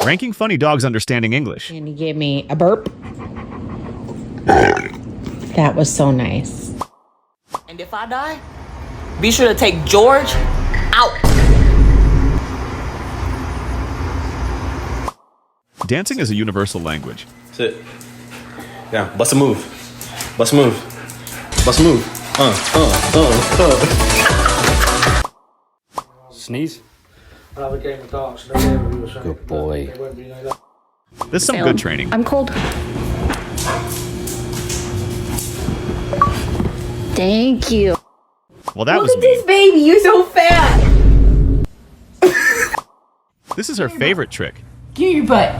Ranking funny dogs understanding English. And he gave me a burp. That was so nice. And if I die, be sure to take George out. Dancing is a universal language. Sit. Yeah, bust a move. Bust a move. Bust a move. Sneeze. I'll have a game of darts. Good boy. There's some good training. I'm cold. Thank you. Well, that was Look at this baby, you're so fat. This is her favorite trick. Give me your butt.